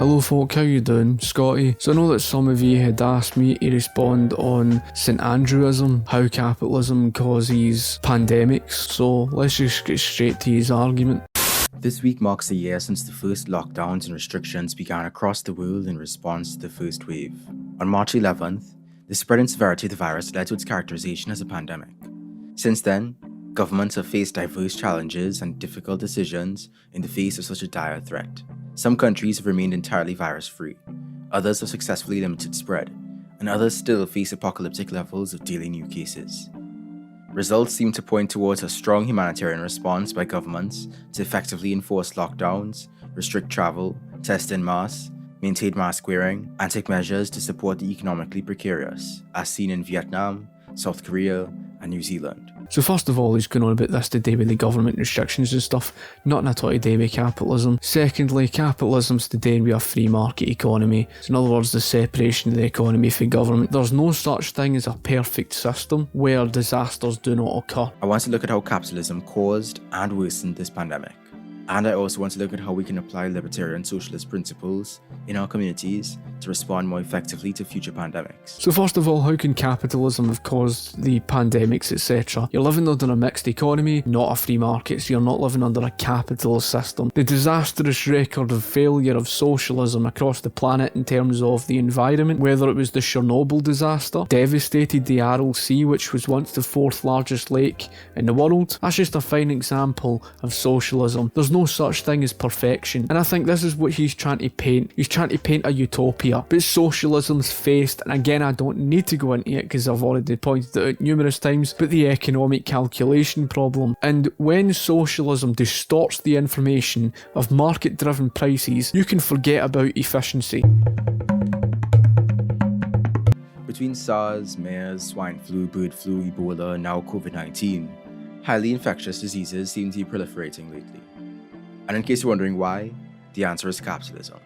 Hello folk, how you doing? Scotty. So I know that some of you had asked me to respond on St. Andrewism, how capitalism causes pandemics, so let's just get straight to his argument. This week marks a year since the first lockdowns and restrictions began across the world in response to the first wave. On March 11th, the spread and severity of the virus led to its characterization as a pandemic. Since then, governments have faced diverse challenges and difficult decisions in the face of such a dire threat. Some countries have remained entirely virus-free, others have successfully limited spread, and others still face apocalyptic levels of daily new cases. Results seem to point towards a strong humanitarian response by governments to effectively enforce lockdowns, restrict travel, test en masse, maintain mask wearing, and take measures to support the economically precarious, as seen in Vietnam, South Korea, and New Zealand. So first of all, he's going on about this today with the government restrictions and stuff, not at all today with capitalism. Secondly, capitalism's today with a free market economy. So in other words, the separation of the economy from government. There's no such thing as a perfect system where disasters do not occur. I want to look at how capitalism caused and worsened this pandemic. And I also want to look at how we can apply libertarian socialist principles in our communities to respond more effectively to future pandemics. So first of all, how can capitalism have caused the pandemics, etc.? You're living under a mixed economy, not a free market, so you're not living under a capitalist system. The disastrous record of failure of socialism across the planet in terms of the environment, whether it was the Chernobyl disaster, devastated the Aral Sea, which was once the fourth largest lake in the world. That's just a fine example of socialism. There's no such thing as perfection, and I think this is what he's trying to paint. He's trying to paint a utopia, but socialism's faced, and again I don't need to go into it because I've already pointed it out numerous times, but the economic calculation problem. And when socialism distorts the information of market-driven prices, you can forget about efficiency. Between SARS, MERS, swine flu, bird flu, Ebola, and now COVID-19, highly infectious diseases seem to be proliferating lately. And in case you're wondering why, the answer is capitalism.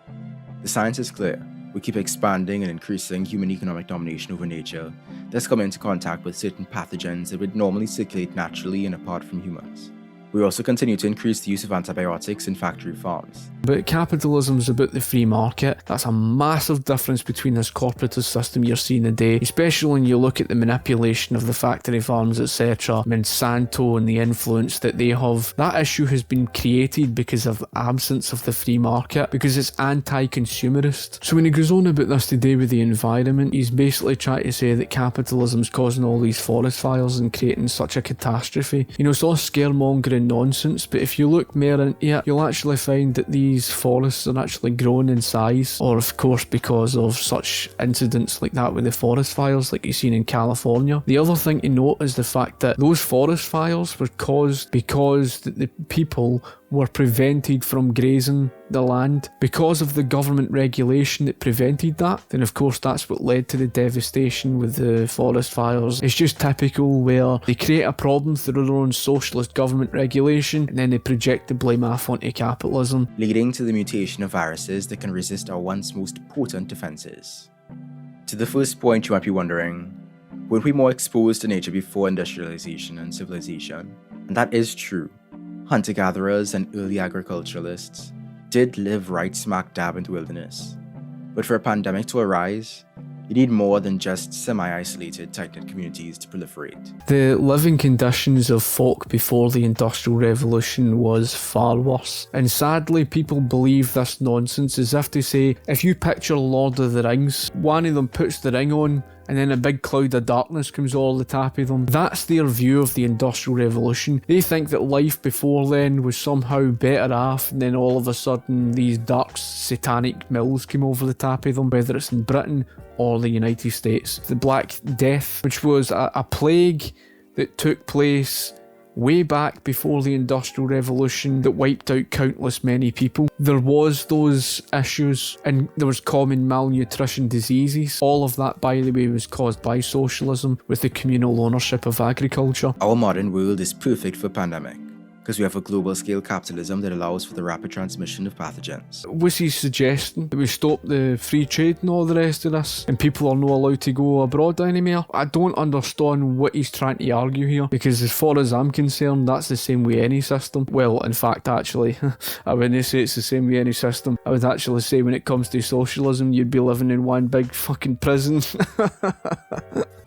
The science is clear. We keep expanding and increasing human economic domination over nature that's come into contact with certain pathogens that would normally circulate naturally and apart from humans. We also continue to increase the use of antibiotics in factory farms. But capitalism is about the free market. That's a massive difference between this corporatist system you're seeing today, especially when you look at the manipulation of the factory farms, etc. Monsanto and the influence that they have. That issue has been created because of the absence of the free market, because it's anti-consumerist. So when he goes on about this today with the environment, he's basically trying to say that capitalism's causing all these forest fires and creating such a catastrophe. You know, it's all scaremongering nonsense, but if you look more into it, you'll actually find that these forests are actually growing in size, or of course because of such incidents like that with the forest fires like you've seen in California. The other thing to note is the fact that those forest fires were caused because the people were prevented from grazing the land because of the government regulation that prevented that. Then of course that's what led to the devastation with the forest fires. It's just typical where they create a problem through their own socialist government regulation and then they project the blame off onto capitalism, leading to the mutation of viruses that can resist our once most potent defenses. To the first point, you might be wondering, weren't we more exposed to nature before industrialization and civilization? And that is true. Hunter-gatherers and early agriculturalists did live right smack dab in the wilderness. But for a pandemic to arise, you need more than just semi-isolated, tight-knit communities to proliferate. The living conditions of folk before the Industrial Revolution was far worse. And sadly, people believe this nonsense as if to say, if you picture Lord of the Rings, one of them puts the ring on, and then a big cloud of darkness comes all the top of them. That's their view of the Industrial Revolution. They think that life before then was somehow better off, and then all of a sudden these dark satanic mills came over the top of them, whether it's in Britain or the United States. The Black Death, which was a plague that took place way back before the Industrial Revolution that wiped out countless many people. There was those issues and there was common malnutrition diseases. All of that, by the way, was caused by socialism with the communal ownership of agriculture. Our modern world is perfect for pandemic. because we have a global scale capitalism that allows for the rapid transmission of pathogens. Was he suggesting that we stop the free trade and all the rest of this, and people are not allowed to go abroad anymore? I don't understand what he's trying to argue here, because as far as I'm concerned, that's the same with any system. Well, in fact, actually, I wouldn't say it's the same with any system. I would actually say when it comes to socialism, you'd be living in one big fucking prison.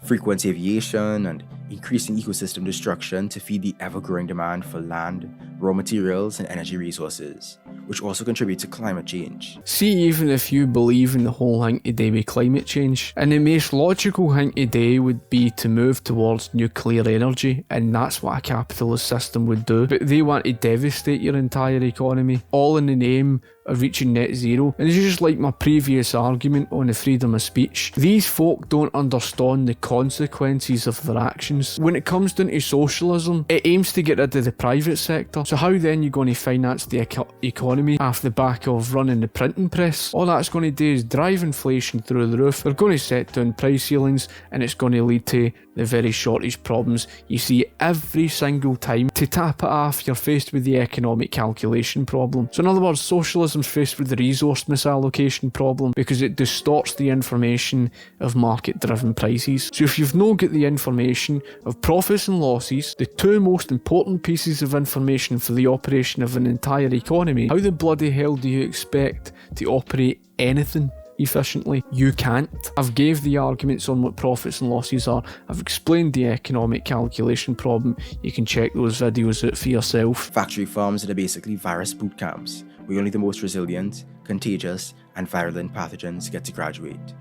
Frequent aviation and increasing ecosystem destruction to feed the ever-growing demand for land, raw materials, and energy resources, which also contribute to climate change. See, even if you believe in the whole thing today with climate change, and the most logical thing today would be to move towards nuclear energy, and that's what a capitalist system would do. But they want to devastate your entire economy, all in the name of reaching net zero. And it's just like my previous argument on the freedom of speech. These folk don't understand the consequences of their actions. When it comes down to socialism, it aims to get rid of the private sector. So how then are you going to finance the economy off the back of running the printing press? All that's going to do is drive inflation through the roof. They're going to set down price ceilings, and it's going to lead to the very shortage problems you see every single time. To tap it off, you're faced with the economic calculation problem. So in other words, socialism's faced with the resource misallocation problem because it distorts the information of market-driven prices. So if you've not got the information of profits and losses, the two most important pieces of information for the operation of an entire economy, how the bloody hell do you expect to operate anything efficiently? You can't. I've gave the arguments on what profits and losses are. I've explained the economic calculation problem. You can check those videos out for yourself. Factory farms that are basically virus boot camps, where only the most resilient, contagious, and virulent pathogens get to graduate.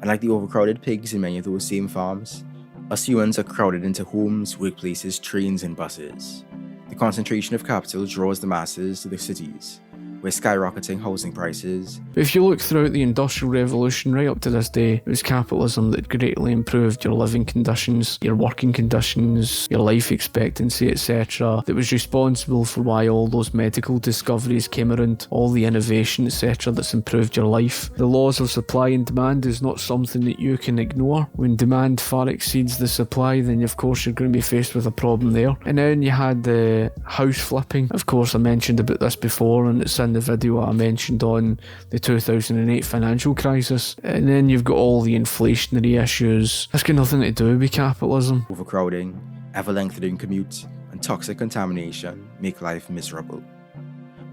And like the overcrowded pigs in many of those same farms, us humans are crowded into homes, workplaces, trains, and buses. The concentration of capital draws the masses to the cities, where skyrocketing housing prices. If you look throughout the Industrial Revolution right up to this day, it was capitalism that greatly improved your living conditions, your working conditions, your life expectancy, etc. that was responsible for why all those medical discoveries came around, all the innovation, etc. that's improved your life. The laws of supply and demand is not something that you can ignore. When demand far exceeds the supply, then of course you're going to be faced with a problem there. And then you had the house flipping. Of course, I mentioned about this before, and it's in the video I mentioned on the 2008 financial crisis. And then you've got all the inflationary issues. That's got nothing to do with capitalism. Overcrowding, ever-lengthening commute, and toxic contamination make life miserable.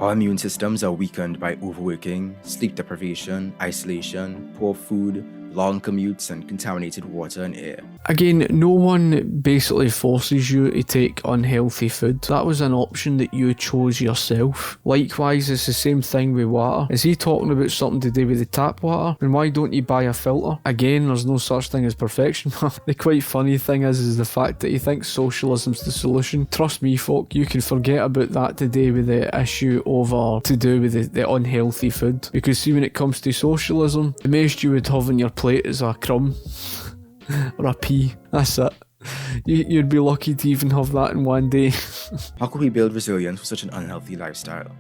Our immune systems are weakened by overworking, sleep deprivation, isolation, poor food, long commutes, and contaminated water and air. Again, no one basically forces you to take unhealthy food. That was an option that you chose yourself. Likewise, it's the same thing with water. Is he talking about something to do with the tap water? And why don't you buy a filter? Again, there's no such thing as perfection. The quite funny thing is the fact that he thinks socialism's the solution. Trust me, folk, you can forget about that today with the issue over to do with the unhealthy food. Because see, when it comes to socialism, the most you would have on your plate is a crumb or a pea. That's it. You'd be lucky to even have that in one day. How could we build resilience with such an unhealthy lifestyle?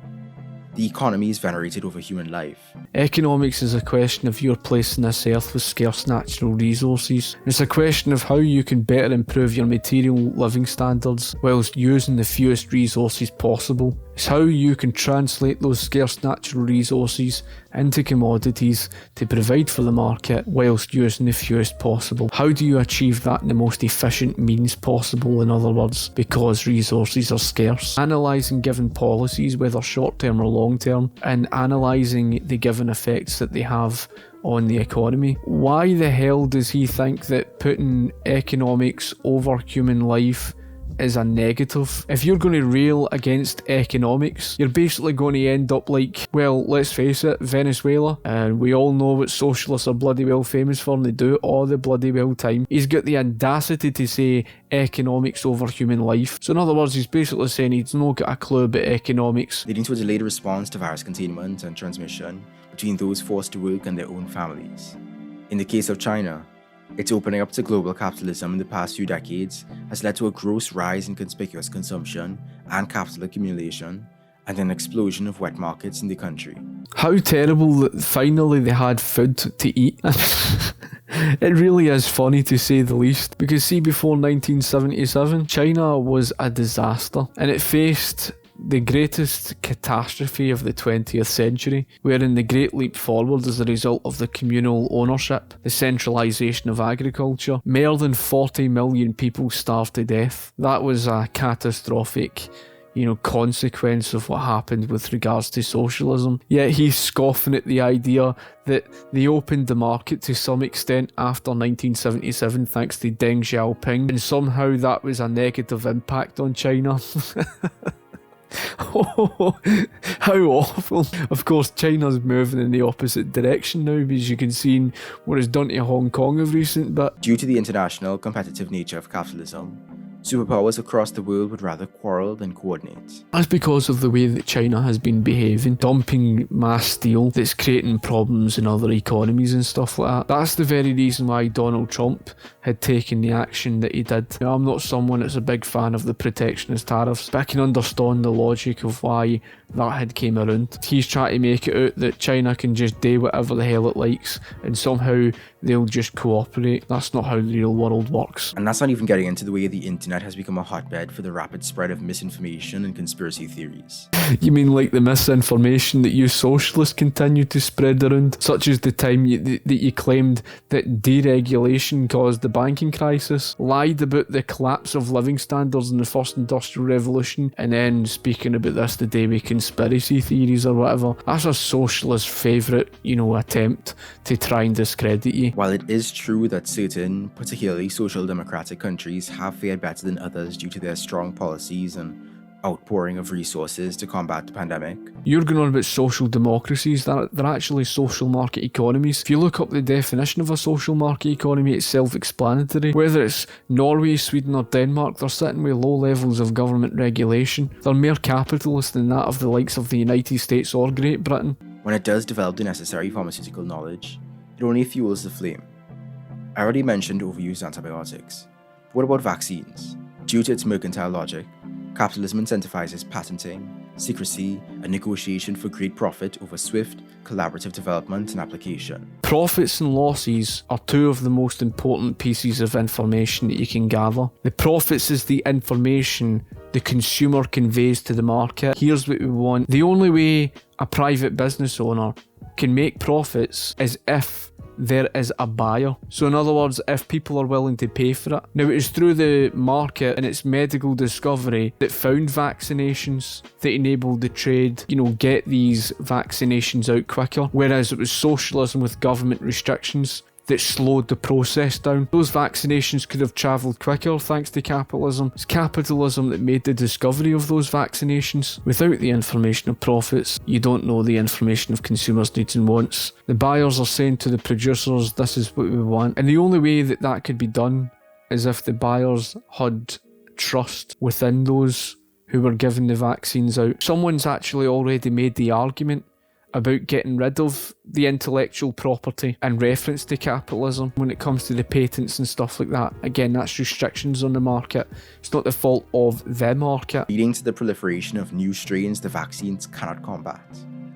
The economy is venerated over human life. Economics is a question of your place on this earth with scarce natural resources. It's a question of how you can better improve your material living standards whilst using the fewest resources possible. It's how you can translate those scarce natural resources into commodities to provide for the market whilst using the fewest possible. How do you achieve that in the most efficient means possible, in other words, because resources are scarce? Analysing given policies, whether short term or long term, and analysing the given effects that they have on the economy. Why the hell does he think that putting economics over human life is a negative? If you're going to rail against economics, you're basically going to end up like, well, let's face it, Venezuela, and we all know what socialists are bloody well famous for, and they do it all the bloody well time. He's got the audacity to say economics over human life. So in other words, he's basically saying he's not got a clue about economics. Leading to a delayed response to virus containment and transmission between those forced to work and their own families. In the case of China, its opening up to global capitalism in the past few decades has led to a gross rise in conspicuous consumption and capital accumulation, and an explosion of wet markets in the country. How terrible that finally they had food to eat. It really is funny to say the least, because see, before 1977, China was a disaster, and it faced the greatest catastrophe of the 20th century, wherein the Great Leap Forward is the result of the communal ownership, the centralisation of agriculture. More than 40 million people starved to death. That was a catastrophic consequence of what happened with regards to socialism. Yet he's scoffing at the idea that they opened the market to some extent after 1977 thanks to Deng Xiaoping, and somehow that was a negative impact on China. Oh, how awful. Of course, China's moving in the opposite direction now, as you can see in what it's done to Hong Kong of recent, but Due to the international competitive nature of capitalism, superpowers across the world would rather quarrel than coordinate. that's because of the way that China has been behaving, dumping mass steel that's creating problems in other economies and stuff like that. That's the very reason why Donald Trump had taken the action that he did. Now, I'm not someone that's a big fan of the protectionist tariffs, but I can understand the logic of why that had came around. He's trying to make it out that China can just do whatever the hell it likes and somehow they'll just cooperate. That's not how the real world works. And that's not even getting into the way the internet has become a hotbed for the rapid spread of misinformation and conspiracy theories. You mean like the misinformation that you socialists continue to spread around, such as the time that you claimed that deregulation caused the banking crisis, lied about the collapse of living standards in the first industrial revolution, and then speaking about this today with conspiracy theories or whatever. That's a socialist favourite, attempt to try and discredit you. While it is true that certain, particularly social democratic countries, have fared better than others due to their strong policies and outpouring of resources to combat the pandemic. You're going on about social democracies. They're actually social market economies. If you look up the definition of a social market economy, it's self-explanatory. Whether it's Norway, Sweden or Denmark, they're sitting with low levels of government regulation. They're more capitalist than that of the likes of the United States or Great Britain. When it does develop the necessary pharmaceutical knowledge, it only fuels the flame. I already mentioned overused antibiotics. But what about vaccines? Due to its mercantile logic, capitalism incentivizes patenting, secrecy, and negotiation for great profit over swift, collaborative development and application. Profits and losses are two of the most important pieces of information that you can gather. The profits is the information the consumer conveys to the market. Here's what we want. The only way a private business owner can make profits is if there is a buyer. So in other words, if people are willing to pay for it. Now, it is through the market and its medical discovery that found vaccinations that enabled the trade, get these vaccinations out quicker. Whereas it was socialism with government restrictions that slowed the process down. Those vaccinations could have travelled quicker thanks to capitalism. It's capitalism that made the discovery of those vaccinations. Without the information of profits, you don't know the information of consumers' needs and wants. The buyers are saying to the producers, this is what we want. And the only way that that could be done is if the buyers had trust within those who were giving the vaccines out. Someone's actually already made the argument about getting rid of the intellectual property in reference to capitalism when it comes to the patents and stuff like that. Again, that's restrictions on the market. It's not the fault of the market. Leading to the proliferation of new strains the vaccines cannot combat.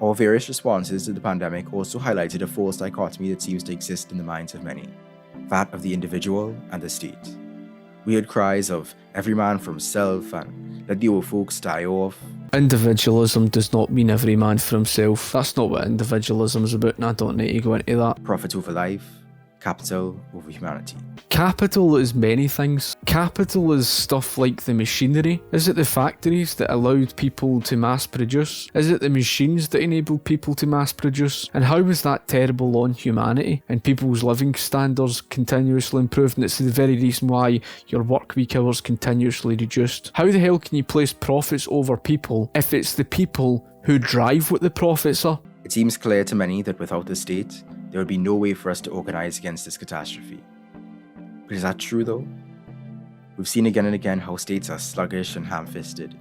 Our various responses to the pandemic also highlighted a false dichotomy that seems to exist in the minds of many, that of the individual and the state. We heard cries of every man for himself and let the old folks die off. Individualism does not mean every man for himself. That's not what individualism is about, and I don't need to go into that. Profit over life, capital over humanity. Capital is many things. Capital is stuff like the machinery. Is it the factories that allowed people to mass produce? Is it the machines that enabled people to mass produce? And how was that terrible on humanity and people's living standards continuously improved? And it's the very reason why your work week hours continuously reduced. How the hell can you place profits over people if it's the people who drive what the profits are? It seems clear to many that without the state, there would be no way for us to organize against this catastrophe. But is that true though? We've seen again and again how states are sluggish and ham-fisted,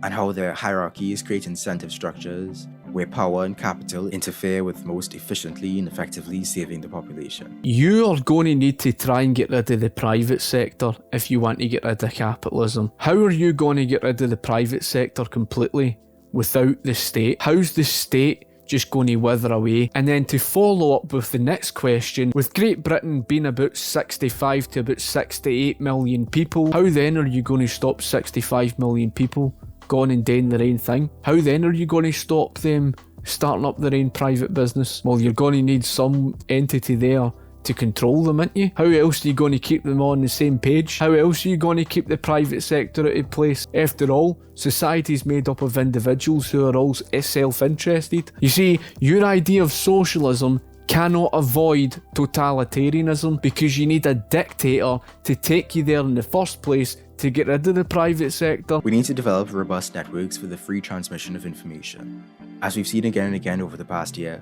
and how their hierarchies create incentive structures where power and capital interfere with most efficiently and effectively saving the population. You are going to need to try and get rid of the private sector if you want to get rid of capitalism. How are you going to get rid of the private sector completely without the state? How's the state just going to wither away? And then to follow up with the next question, with Great Britain being about 65 to about 68 million people, how then are you going to stop 65 million people going and doing their own thing? How then are you going to stop them starting up their own private business? Well, you're going to need some entity there to control them, aren't you? How else are you going to keep them on the same page? How else are you going to keep the private sector out of place? After all, society is made up of individuals who are all self-interested. You see, your idea of socialism cannot avoid totalitarianism because you need a dictator to take you there in the first place to get rid of the private sector. We need to develop robust networks for the free transmission of information. As we've seen again and again over the past year,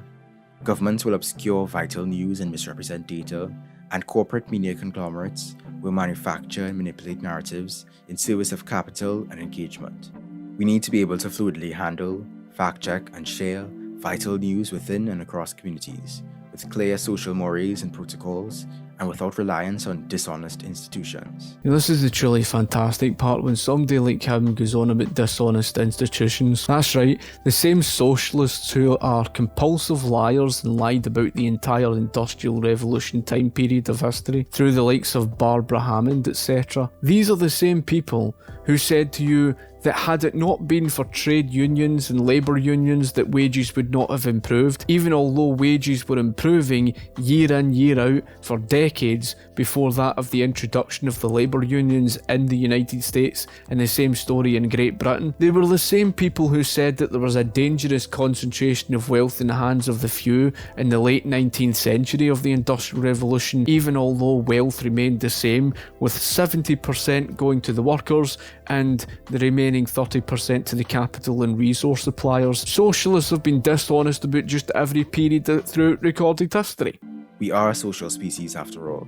governments will obscure vital news and misrepresent data, and corporate media conglomerates will manufacture and manipulate narratives in service of capital and engagement. We need to be able to fluidly handle, fact-check, and share vital news within and across communities, with clear social mores and protocols, and without reliance on dishonest institutions. Now, this is the truly fantastic part when somebody like him goes on about dishonest institutions. That's right, the same socialists who are compulsive liars and lied about the entire Industrial Revolution time period of history, through the likes of Barbara Hammond, etc. These are the same people who said to you that had it not been for trade unions and labour unions, that wages would not have improved, even although wages were improving year in, year out for decades before that of the introduction of the labour unions in the United States, and the same story in Great Britain. They were the same people who said that there was a dangerous concentration of wealth in the hands of the few in the late 19th century of the Industrial Revolution, even although wealth remained the same, with 70% going to the workers and the remaining 30% to the capital and resource suppliers. Socialists have been dishonest about just every period throughout recorded history. We are a social species after all,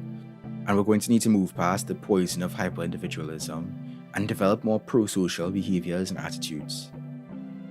and we're going to need to move past the poison of hyper-individualism and develop more pro-social behaviours and attitudes.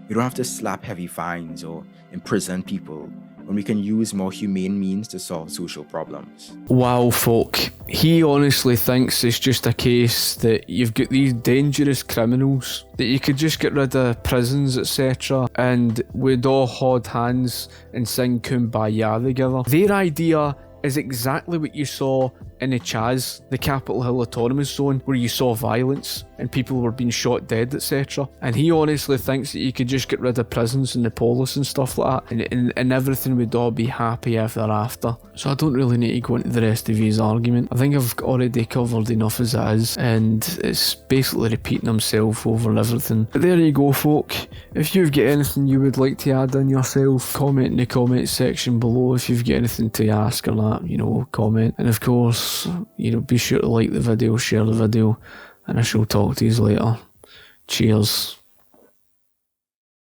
We don't have to slap heavy fines or imprison people when we can use more humane means to solve social problems. Wow, folk. He honestly thinks it's just a case that you've got these dangerous criminals, that you could just get rid of prisons, etc., and we'd all hold hands and sing Kumbaya together. Their idea is exactly what you saw in the Chaz, the Capitol Hill Autonomous Zone, where you saw violence and people were being shot dead, etc. And he honestly thinks that you could just get rid of prisons and the police and stuff like that, and everything would all be happy ever after. So I don't really need to go into the rest of his argument. I think I've already covered enough as it is, and it's basically repeating himself over everything. But there you go, folk. If you've got anything you would like to add in yourself, comment in the comment section below. If you've got anything to ask or that, comment. And of course, be sure to like the video, share the video, and I shall talk to you later. Cheers.